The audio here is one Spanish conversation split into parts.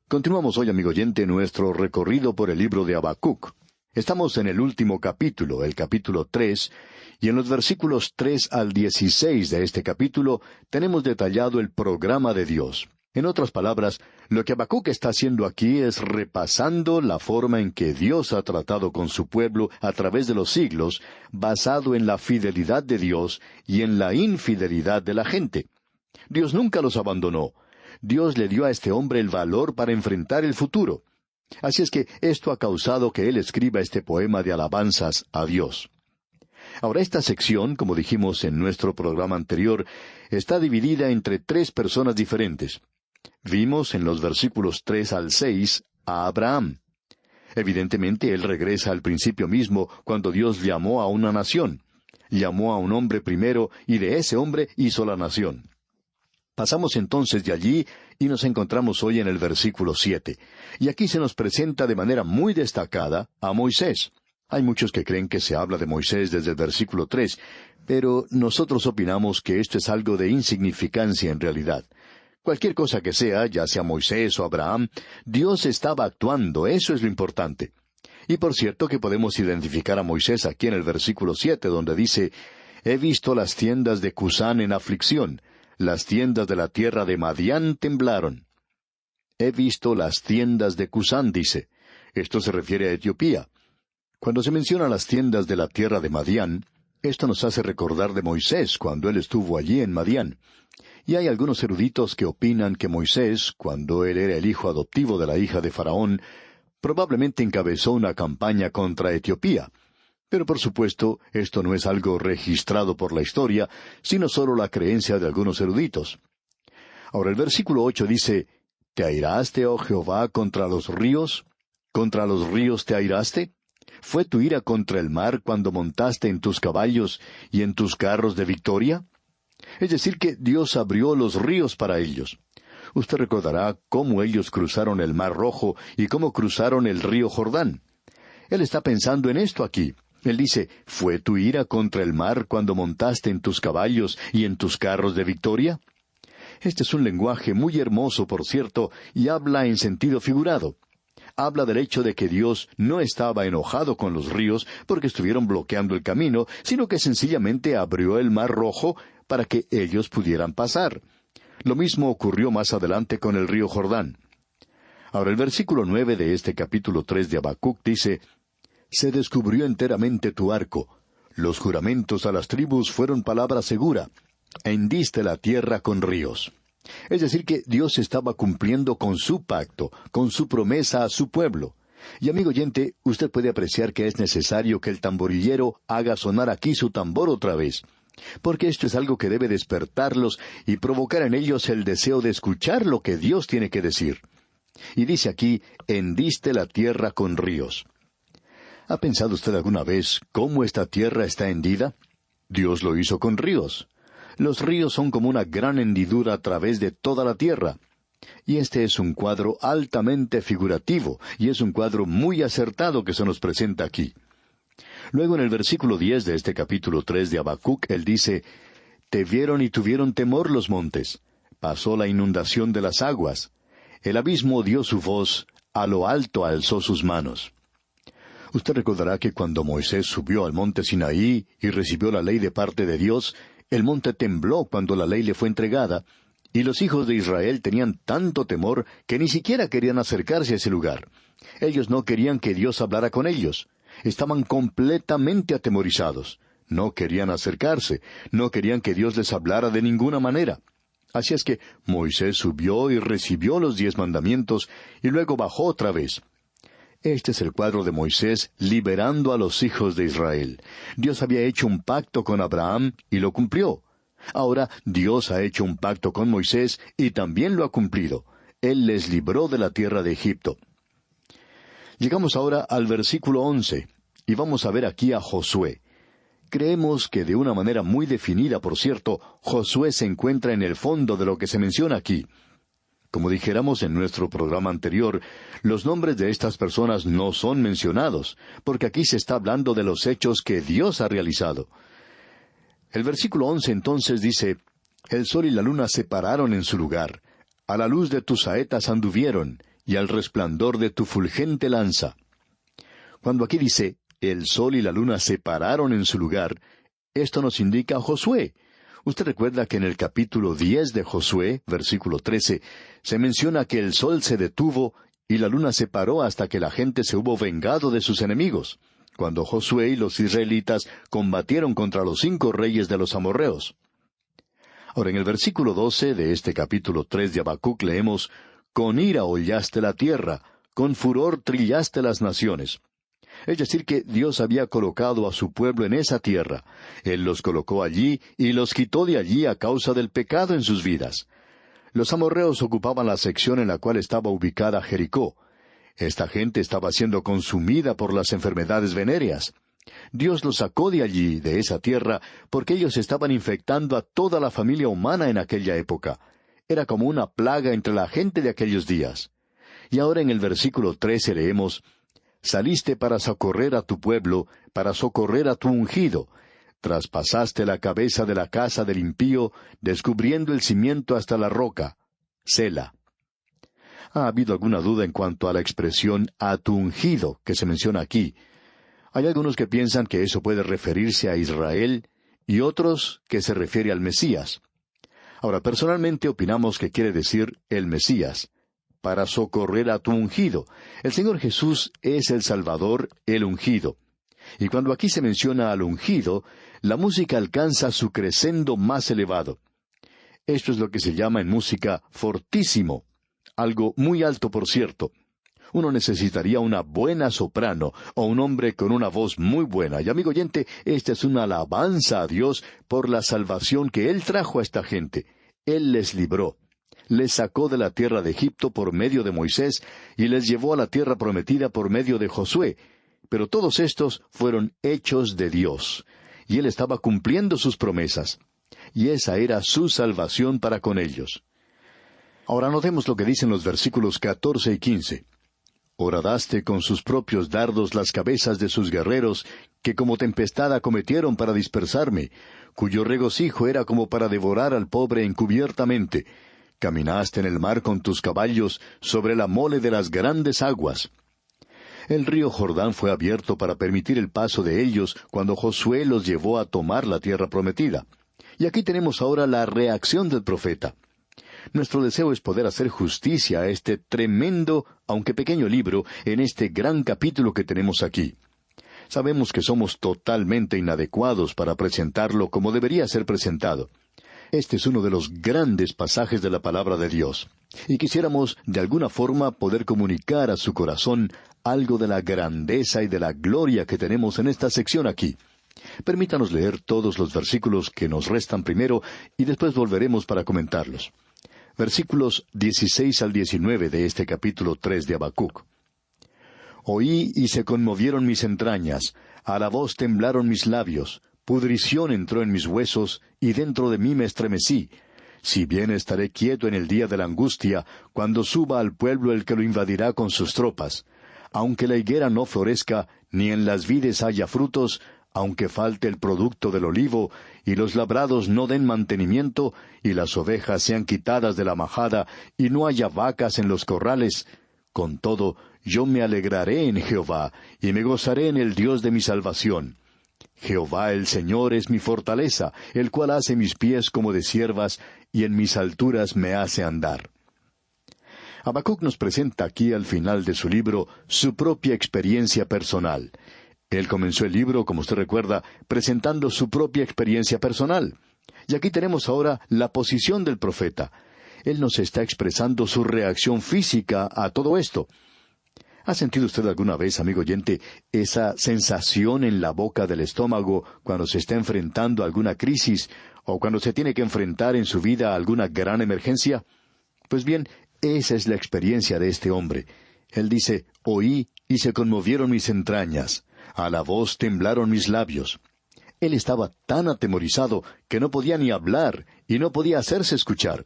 Continuamos hoy, amigo oyente, nuestro recorrido por el libro de Habacuc. Estamos en el último capítulo, el capítulo 3, y en los versículos 3 al 16 de este capítulo tenemos detallado el programa de Dios. En otras palabras, lo que Habacuc está haciendo aquí es repasando la forma en que Dios ha tratado con su pueblo a través de los siglos, basado en la fidelidad de Dios y en la infidelidad de la gente. Dios nunca los abandonó. Dios le dio a este hombre el valor para enfrentar el futuro. Así es que esto ha causado que él escriba este poema de alabanzas a Dios. Ahora, esta sección, como dijimos en nuestro programa anterior, está dividida entre tres personas diferentes. Vimos en los versículos 3 al 6 a Abraham. Evidentemente, él regresa al principio mismo, cuando Dios llamó a una nación. Llamó a un hombre primero, y de ese hombre hizo la nación. Pasamos entonces de allí y nos encontramos hoy en el versículo 7. Y aquí se nos presenta de manera muy destacada a Moisés. Hay muchos que creen que se habla de Moisés desde el versículo 3, pero nosotros opinamos que esto es algo de insignificancia en realidad. Cualquier cosa que sea, ya sea Moisés o Abraham, Dios estaba actuando, eso es lo importante. Y por cierto que podemos identificar a Moisés aquí en el versículo 7, donde dice, «He visto las tiendas de Cusán en aflicción, las tiendas de la tierra de Madián temblaron». He visto las tiendas de Cusán, dice. Esto se refiere a Etiopía. Cuando se menciona las tiendas de la tierra de Madián, esto nos hace recordar de Moisés cuando él estuvo allí en Madián. Y hay algunos eruditos que opinan que Moisés, cuando él era el hijo adoptivo de la hija de Faraón, probablemente encabezó una campaña contra Etiopía. Pero por supuesto, esto no es algo registrado por la historia, sino solo la creencia de algunos eruditos. Ahora el versículo 8 dice, «¿Te airaste, oh Jehová, contra los ríos? ¿Contra los ríos te airaste? ¿Fue tu ira contra el mar cuando montaste en tus caballos y en tus carros de victoria?» Es decir, que Dios abrió los ríos para ellos. Usted recordará cómo ellos cruzaron el Mar Rojo y cómo cruzaron el río Jordán. Él está pensando en esto aquí. Él dice, ¿fue tu ira contra el mar cuando montaste en tus caballos y en tus carros de victoria? Este es un lenguaje muy hermoso, por cierto, y habla en sentido figurado. Habla del hecho de que Dios no estaba enojado con los ríos porque estuvieron bloqueando el camino, sino que sencillamente abrió el Mar Rojo para que ellos pudieran pasar. Lo mismo ocurrió más adelante con el río Jordán. Ahora el versículo 9 de este capítulo 3 de Habacuc dice, «Se descubrió enteramente tu arco. Los juramentos a las tribus fueron palabra segura. Hendiste la tierra con ríos». Es decir, que Dios estaba cumpliendo con su pacto, con su promesa a su pueblo. Y amigo oyente, usted puede apreciar que es necesario que el tamborillero haga sonar aquí su tambor otra vez, porque esto es algo que debe despertarlos y provocar en ellos el deseo de escuchar lo que Dios tiene que decir. Y dice aquí, «Hendiste la tierra con ríos». ¿Ha pensado usted alguna vez cómo esta tierra está hendida? Dios lo hizo con ríos. Los ríos son como una gran hendidura a través de toda la tierra. Y este es un cuadro altamente figurativo, y es un cuadro muy acertado que se nos presenta aquí. Luego en el versículo 10 de este capítulo 3 de Habacuc, él dice, «Te vieron y tuvieron temor los montes. Pasó la inundación de las aguas. El abismo dio su voz, a lo alto alzó sus manos». Usted recordará que cuando Moisés subió al monte Sinaí y recibió la ley de parte de Dios, el monte tembló cuando la ley le fue entregada, y los hijos de Israel tenían tanto temor que ni siquiera querían acercarse a ese lugar. Ellos no querían que Dios hablara con ellos. Estaban completamente atemorizados. No querían acercarse. No querían que Dios les hablara de ninguna manera. Así es que Moisés subió y recibió los 10 mandamientos, y luego bajó otra vez. Este es el cuadro de Moisés liberando a los hijos de Israel. Dios había hecho un pacto con Abraham y lo cumplió. Ahora Dios ha hecho un pacto con Moisés y también lo ha cumplido. Él les libró de la tierra de Egipto. Llegamos ahora al versículo 11, y vamos a ver aquí a Josué. Creemos que de una manera muy definida, por cierto, Josué se encuentra en el fondo de lo que se menciona aquí. Como dijéramos en nuestro programa anterior, los nombres de estas personas no son mencionados, porque aquí se está hablando de los hechos que Dios ha realizado. El versículo 11 entonces dice, «El sol y la luna se pararon en su lugar, a la luz de tus saetas anduvieron, y al resplandor de tu fulgente lanza. Cuando aquí dice, el sol y la luna se pararon en su lugar, esto nos indica a Josué. Usted recuerda que en el capítulo 10 de Josué, versículo 13, se menciona que el sol se detuvo y la luna se paró hasta que la gente se hubo vengado de sus enemigos, cuando Josué y los israelitas combatieron contra los 5 reyes de los amorreos. Ahora, en el versículo 12 de este capítulo 3 de Habacuc leemos, con ira hollaste la tierra, con furor trillaste las naciones. Es decir, que Dios había colocado a su pueblo en esa tierra. Él los colocó allí y los quitó de allí a causa del pecado en sus vidas. Los amorreos ocupaban la sección en la cual estaba ubicada Jericó. Esta gente estaba siendo consumida por las enfermedades venéreas. Dios los sacó de allí, de esa tierra, porque ellos estaban infectando a toda la familia humana en aquella época. Era como una plaga entre la gente de aquellos días. Y ahora en el versículo 13 leemos, saliste para socorrer a tu pueblo, para socorrer a tu ungido. Traspasaste la cabeza de la casa del impío, descubriendo el cimiento hasta la roca. Sela. ¿Ha habido alguna duda en cuanto a la expresión a tu ungido que se menciona aquí? Hay algunos que piensan que eso puede referirse a Israel y otros que se refiere al Mesías. Ahora, personalmente opinamos que quiere decir el Mesías, para socorrer a tu ungido. El Señor Jesús es el Salvador, el ungido. Y cuando aquí se menciona al ungido, la música alcanza su crescendo más elevado. Esto es lo que se llama en música fortísimo, algo muy alto por cierto. Uno necesitaría una buena soprano o un hombre con una voz muy buena. Y amigo oyente, esta es una alabanza a Dios por la salvación que Él trajo a esta gente. Él les libró. Les sacó de la tierra de Egipto por medio de Moisés y les llevó a la tierra prometida por medio de Josué. Pero todos estos fueron hechos de Dios. Y Él estaba cumpliendo sus promesas. Y esa era su salvación para con ellos. Ahora notemos lo que dicen los versículos 14 y 15. Horadaste con sus propios dardos las cabezas de sus guerreros, que como tempestad acometieron para dispersarme, cuyo regocijo era como para devorar al pobre encubiertamente. Caminaste en el mar con tus caballos, sobre la mole de las grandes aguas. El río Jordán fue abierto para permitir el paso de ellos cuando Josué los llevó a tomar la tierra prometida. Y aquí tenemos ahora la reacción del profeta. Nuestro deseo es poder hacer justicia a este tremendo, aunque pequeño libro, en este gran capítulo que tenemos aquí. Sabemos que somos totalmente inadecuados para presentarlo como debería ser presentado. Este es uno de los grandes pasajes de la palabra de Dios. Y quisiéramos, de alguna forma, poder comunicar a su corazón algo de la grandeza y de la gloria que tenemos en esta sección aquí. Permítanos leer todos los versículos que nos restan primero y después volveremos para comentarlos. Versículos 16 al 19 de este capítulo 3 de Habacuc. Oí y se conmovieron mis entrañas, a la voz temblaron mis labios, pudrición entró en mis huesos, y dentro de mí me estremecí. Si bien estaré quieto en el día de la angustia, cuando suba al pueblo el que lo invadirá con sus tropas. Aunque la higuera no florezca, ni en las vides haya frutos, aunque falte el producto del olivo, y los labrados no den mantenimiento, y las ovejas sean quitadas de la majada, y no haya vacas en los corrales, con todo, yo me alegraré en Jehová, y me gozaré en el Dios de mi salvación. Jehová el Señor es mi fortaleza, el cual hace mis pies como de ciervas, y en mis alturas me hace andar. Habacuc nos presenta aquí al final de su libro su propia experiencia personal. Él comenzó el libro, como usted recuerda, presentando su propia experiencia personal. Y aquí tenemos ahora la posición del profeta. Él nos está expresando su reacción física a todo esto. ¿Ha sentido usted alguna vez, amigo oyente, esa sensación en la boca del estómago cuando se está enfrentando a alguna crisis o cuando se tiene que enfrentar en su vida a alguna gran emergencia? Pues bien, esa es la experiencia de este hombre. Él dice, oí y se conmovieron mis entrañas. A la voz temblaron mis labios. Él estaba tan atemorizado que no podía ni hablar y no podía hacerse escuchar.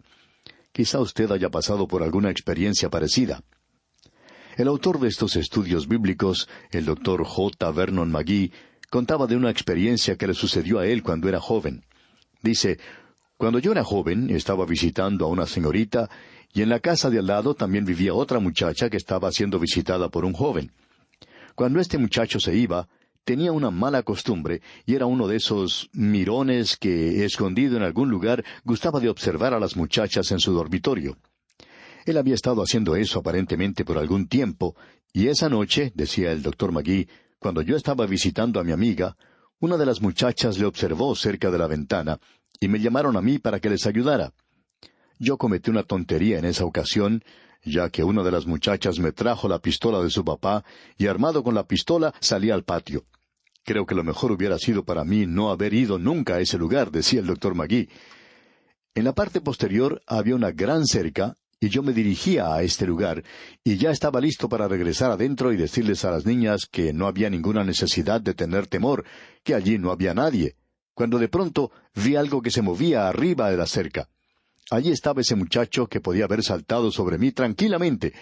Quizá usted haya pasado por alguna experiencia parecida. El autor de estos estudios bíblicos, el Dr. J. Vernon McGee, contaba de una experiencia que le sucedió a él cuando era joven. Dice, cuando yo era joven, estaba visitando a una señorita y en la casa de al lado también vivía otra muchacha que estaba siendo visitada por un joven. Cuando este muchacho se iba, tenía una mala costumbre, y era uno de esos mirones que, escondido en algún lugar, gustaba de observar a las muchachas en su dormitorio. Él había estado haciendo eso aparentemente por algún tiempo, y esa noche, decía el doctor McGee, cuando yo estaba visitando a mi amiga, una de las muchachas le observó cerca de la ventana, y me llamaron a mí para que les ayudara. Yo cometí una tontería en esa ocasión, ya que una de las muchachas me trajo la pistola de su papá, y armado con la pistola salí al patio. Creo que lo mejor hubiera sido para mí no haber ido nunca a ese lugar, decía el doctor McGee. En la parte posterior había una gran cerca, y yo me dirigía a este lugar, y ya estaba listo para regresar adentro y decirles a las niñas que no había ninguna necesidad de tener temor, que allí no había nadie, cuando de pronto vi algo que se movía arriba de la cerca. Allí estaba ese muchacho que podía haber saltado sobre mí tranquilamente,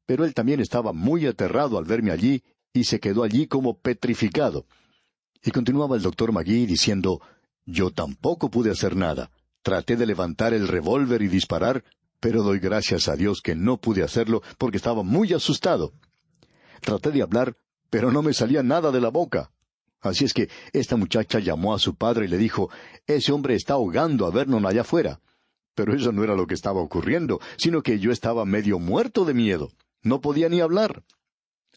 pero él también estaba muy aterrado al verme allí, y se quedó allí como petrificado. Y continuaba el doctor McGee diciendo, yo tampoco pude hacer nada. Traté de levantar el revólver y disparar, pero doy gracias a Dios que no pude hacerlo porque estaba muy asustado. Traté de hablar, pero no me salía nada de la boca. Así es que esta muchacha llamó a su padre y le dijo, ese hombre está ahogando a Vernon allá afuera. Pero eso no era lo que estaba ocurriendo, sino que yo estaba medio muerto de miedo. No podía ni hablar.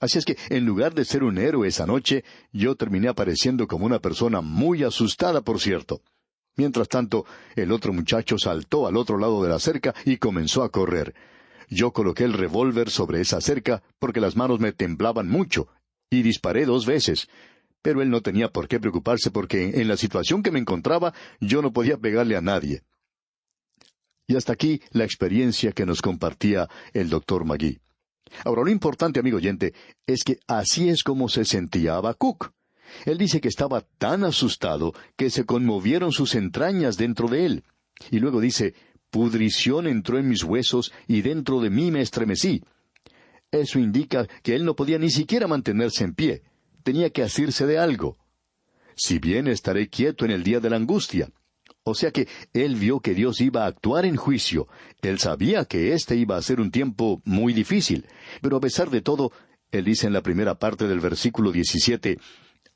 Así es que, en lugar de ser un héroe esa noche, yo terminé apareciendo como una persona muy asustada, por cierto. Mientras tanto, el otro muchacho saltó al otro lado de la cerca y comenzó a correr. Yo coloqué el revólver sobre esa cerca porque las manos me temblaban mucho, y disparé 2 veces. Pero él no tenía por qué preocuparse porque en la situación que me encontraba yo no podía pegarle a nadie. Y hasta aquí la experiencia que nos compartía el doctor McGee. Ahora, lo importante, amigo oyente, es que así es como se sentía Habacuc. Él dice que estaba tan asustado que se conmovieron sus entrañas dentro de él. Y luego dice, pudrición entró en mis huesos y dentro de mí me estremecí. Eso indica que él no podía ni siquiera mantenerse en pie. Tenía que asirse de algo. Si bien estaré quieto en el día de la angustia. O sea que él vio que Dios iba a actuar en juicio. Él sabía que este iba a ser un tiempo muy difícil. Pero a pesar de todo, él dice en la primera parte del versículo 17,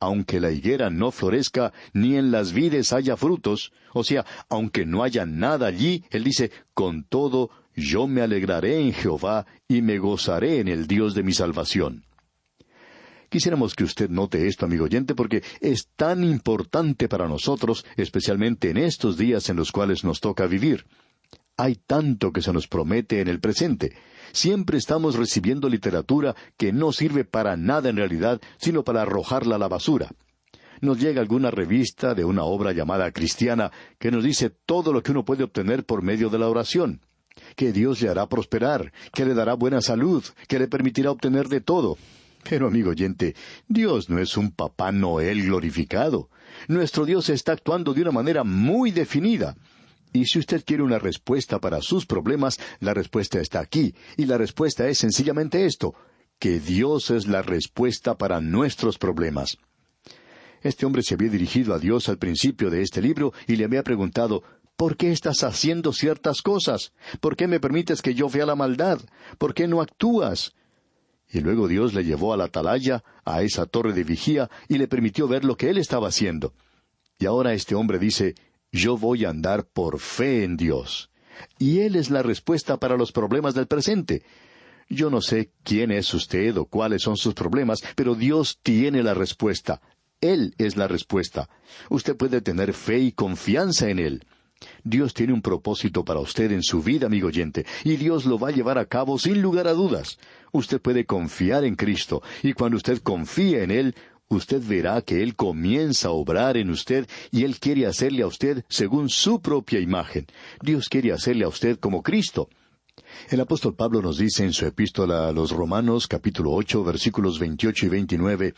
aunque la higuera no florezca, ni en las vides haya frutos, o sea, aunque no haya nada allí, él dice, con todo, yo me alegraré en Jehová, y me gozaré en el Dios de mi salvación. Quisiéramos que usted note esto, amigo oyente, porque es tan importante para nosotros, especialmente en estos días en los cuales nos toca vivir. Hay tanto que se nos promete en el presente. Siempre estamos recibiendo literatura que no sirve para nada en realidad, sino para arrojarla a la basura. Nos llega alguna revista de una obra llamada cristiana que nos dice todo lo que uno puede obtener por medio de la oración. Que Dios le hará prosperar, que le dará buena salud, que le permitirá obtener de todo. Pero, amigo oyente, Dios no es un Papá Noel glorificado. Nuestro Dios está actuando de una manera muy definida. Y si usted quiere una respuesta para sus problemas, la respuesta está aquí. Y la respuesta es sencillamente esto, que Dios es la respuesta para nuestros problemas. Este hombre se había dirigido a Dios al principio de este libro y le había preguntado, ¿por qué estás haciendo ciertas cosas? ¿Por qué me permites que yo vea la maldad? ¿Por qué no actúas? Y luego Dios le llevó a la atalaya, a esa torre de vigía, y le permitió ver lo que él estaba haciendo. Y ahora este hombre dice, yo voy a andar por fe en Dios. Y Él es la respuesta para los problemas del presente. Yo no sé quién es usted o cuáles son sus problemas, pero Dios tiene la respuesta. Él es la respuesta. Usted puede tener fe y confianza en Él. Dios tiene un propósito para usted en su vida, amigo oyente, y Dios lo va a llevar a cabo sin lugar a dudas. Usted puede confiar en Cristo, y cuando usted confía en Él, usted verá que Él comienza a obrar en usted, y Él quiere hacerle a usted según su propia imagen. Dios quiere hacerle a usted como Cristo. El apóstol Pablo nos dice en su epístola a los Romanos, capítulo 8, versículos 28 y 29,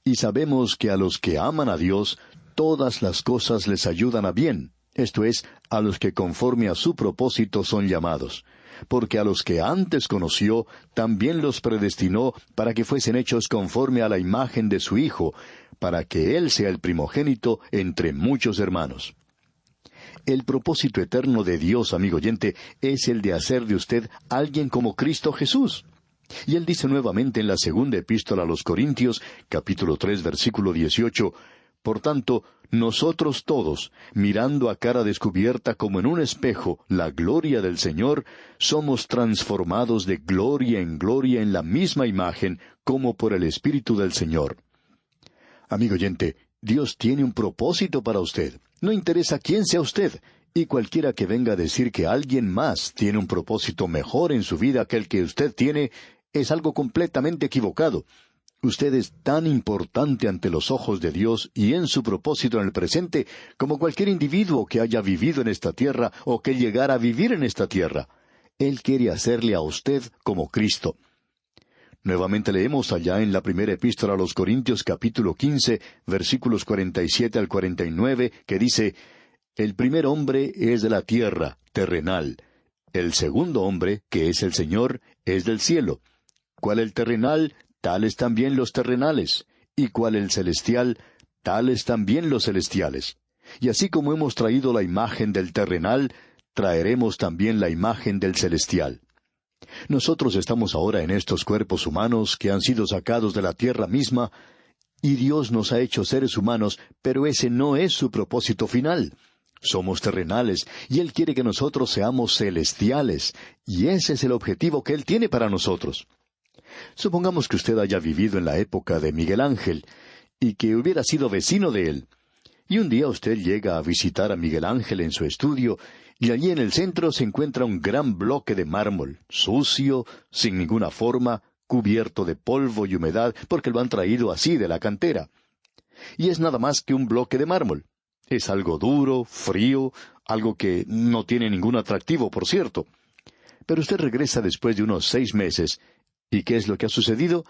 y sabemos que a los que aman a Dios, todas las cosas les ayudan a bien. Esto es, a los que conforme a su propósito son llamados. Porque a los que antes conoció, también los predestinó para que fuesen hechos conforme a la imagen de su Hijo, para que Él sea el primogénito entre muchos hermanos. El propósito eterno de Dios, amigo oyente, es el de hacer de usted alguien como Cristo Jesús. Y él dice nuevamente en la segunda epístola a los Corintios, capítulo 3, versículo 18, Por tanto, nosotros todos, mirando a cara descubierta como en un espejo la gloria del Señor, somos transformados de gloria en la misma imagen, como por el Espíritu del Señor. Amigo oyente, Dios tiene un propósito para usted. No interesa quién sea usted. Y cualquiera que venga a decir que alguien más tiene un propósito mejor en su vida que el que usted tiene, es algo completamente equivocado. Usted es tan importante ante los ojos de Dios y en su propósito en el presente como cualquier individuo que haya vivido en esta tierra o que llegara a vivir en esta tierra. Él quiere hacerle a usted como Cristo. Nuevamente leemos allá en la primera epístola a los Corintios capítulo 15, versículos 47 al 49, que dice, El primer hombre es de la tierra, terrenal. El segundo hombre, que es el Señor, es del cielo. Cual el terrenal, tales también los terrenales. Y cual el celestial, tales también los celestiales. Y así como hemos traído la imagen del terrenal, traeremos también la imagen del celestial. Nosotros estamos ahora en estos cuerpos humanos que han sido sacados de la tierra misma, y Dios nos ha hecho seres humanos, pero ese no es su propósito final. Somos terrenales, y Él quiere que nosotros seamos celestiales, y ese es el objetivo que Él tiene para nosotros. Supongamos que usted haya vivido en la época de Miguel Ángel, y que hubiera sido vecino de él. Y un día usted llega a visitar a Miguel Ángel en su estudio, y allí en el centro se encuentra un gran bloque de mármol, sucio, sin ninguna forma, cubierto de polvo y humedad, porque lo han traído así de la cantera. Y es nada más que un bloque de mármol. Es algo duro, frío, algo que no tiene ningún atractivo, por cierto. Pero usted regresa después de unos 6 meses, ¿y qué es lo que ha sucedido?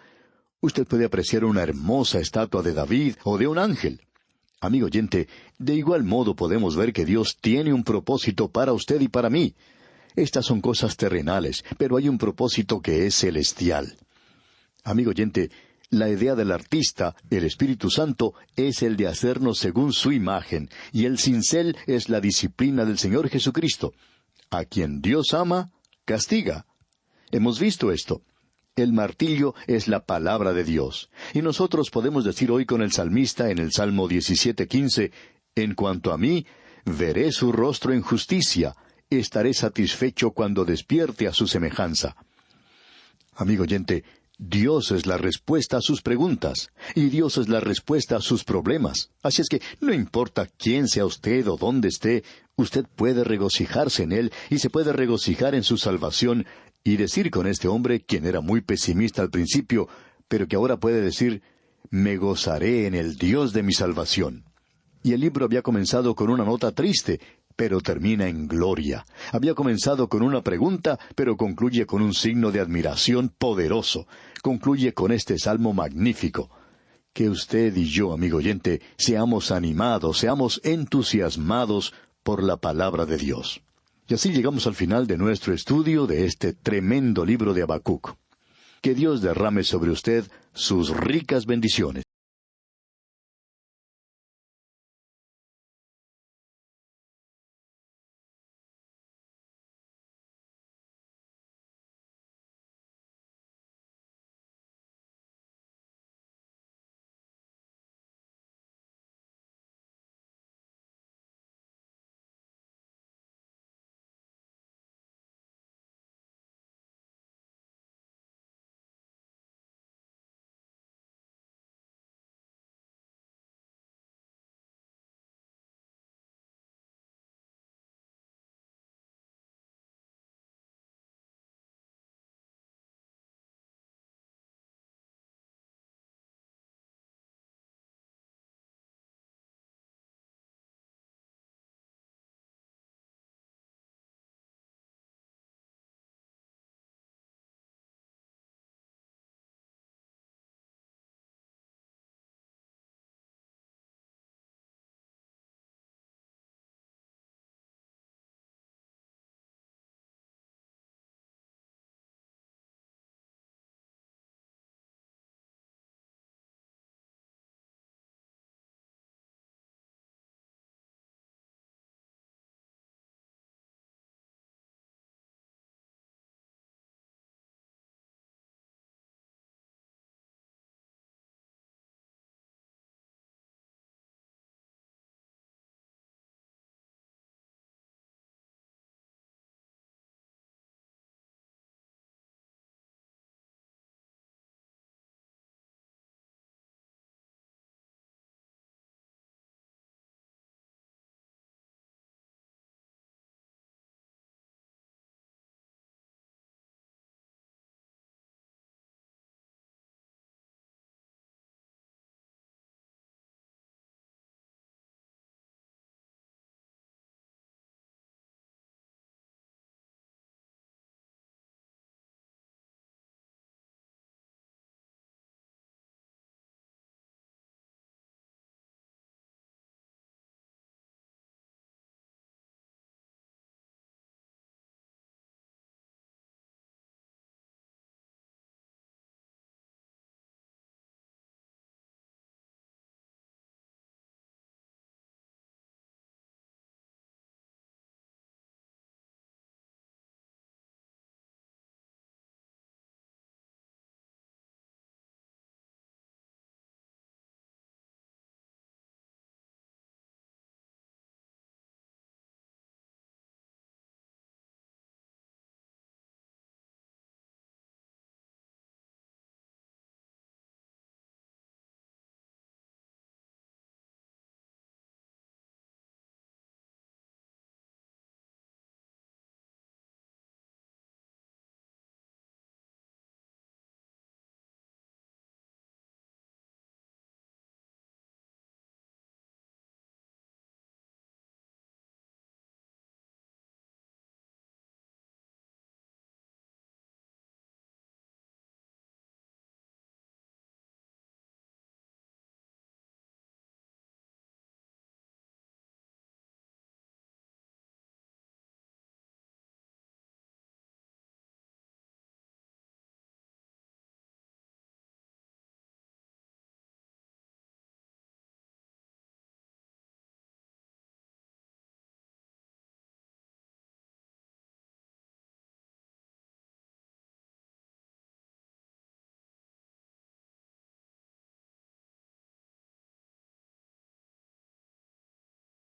Usted puede apreciar una hermosa estatua de David o de un ángel. Amigo oyente, de igual modo podemos ver que Dios tiene un propósito para usted y para mí. Estas son cosas terrenales, pero hay un propósito que es celestial. Amigo oyente, la idea del artista, el Espíritu Santo, es el de hacernos según su imagen, y el cincel es la disciplina del Señor Jesucristo. A quien Dios ama, castiga. Hemos visto esto. El martillo es la palabra de Dios. Y nosotros podemos decir hoy con el salmista en el Salmo 17:15, En cuanto a mí, veré su rostro en justicia, estaré satisfecho cuando despierte a su semejanza. Amigo oyente, Dios es la respuesta a sus preguntas, y Dios es la respuesta a sus problemas. Así es que no importa quién sea usted o dónde esté, usted puede regocijarse en Él y se puede regocijar en su salvación, y decir con este hombre, quien era muy pesimista al principio, pero que ahora puede decir, me gozaré en el Dios de mi salvación. Y el libro había comenzado con una nota triste, pero termina en gloria. Había comenzado con una pregunta, pero concluye con un signo de admiración poderoso. Concluye con este salmo magnífico. Que usted y yo, amigo oyente, seamos animados, seamos entusiasmados por la palabra de Dios. Y así llegamos al final de nuestro estudio de este tremendo libro de Habacuc. Que Dios derrame sobre usted sus ricas bendiciones.